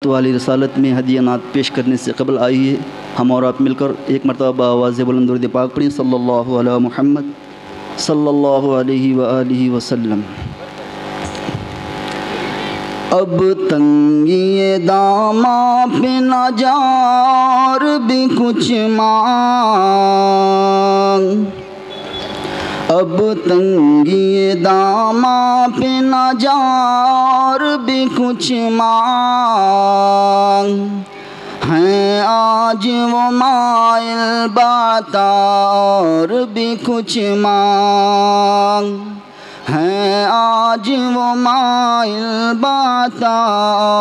वाली रसालत में हदिया नात पेश करने से कबल आइए हम और आप मिलकर एक मरतबा आवाज़ बुलंद दुरूद पाक पढ़ें सल्लल्लाहु अला मुहम्मद सल्लल्लाहु अलैहि व आलिहि वसल्लम। अब तंगी दामा पे ना जार भी कुछ मांग, अब तंगी दामा पे ना जार भी कुछ मांग, हैं आज वो माइल बाता और भी कुछ मांग, हैं आज वो माइल बाता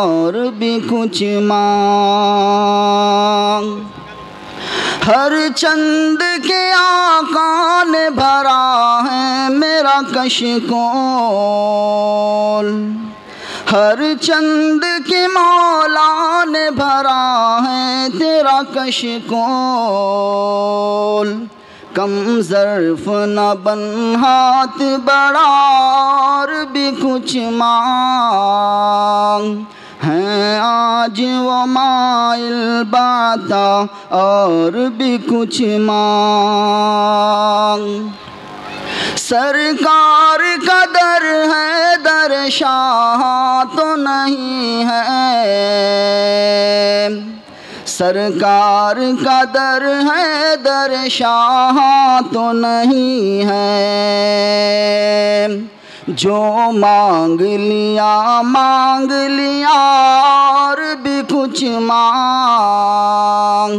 और भी कुछ मांग। हर चंद के आका ने भरा है मेरा कशकोल, हर चंद के मौला ने भरा है तेरा कशकोल। कम ज़र्फ़ न बन हाथ बड़ा और भी कुछ मांग, हैं आज वो माइल बाता और भी कुछ मांग। सरकार का दर है दर शाह तो नहीं है, सरकार का दर है दर शाह तो नहीं है। जो मांग लिया और भी कुछ मांग,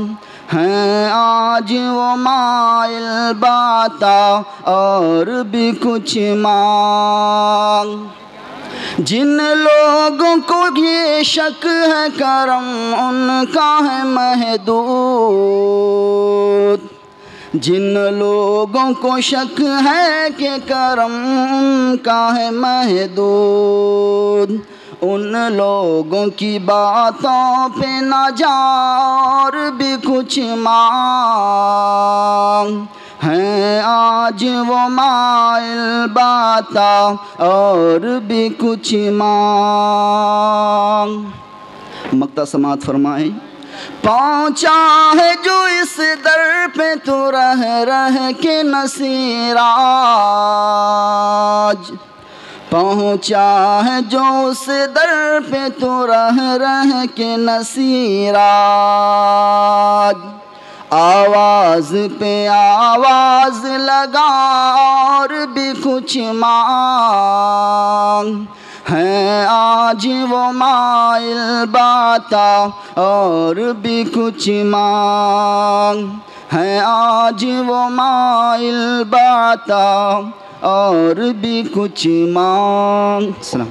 हैं आज वो माइल बाता और भी कुछ मांग। जिन लोगों को ये शक है करम उनका है महदूद, जिन लोगों को शक है कि करम उनका है महदूद, उन लोगों की बातों पे ना जा और भी कुछ मांग, हैं आज वो माइल बाता और भी कुछ मांग। मक्ता समात फरमाए। पहुँचा है जो इस दर पे तो रह के नसीराज, पहुँचा है जो उस दर पे तो रह के नसीराज। आवाज़ पे आवाज़ लगा और भी कुछ मांग, हैं आज वो माइल बाता और भी कुछ मांग, हैं आज वो माइल बाता और भी कुछ मांग। सलाम।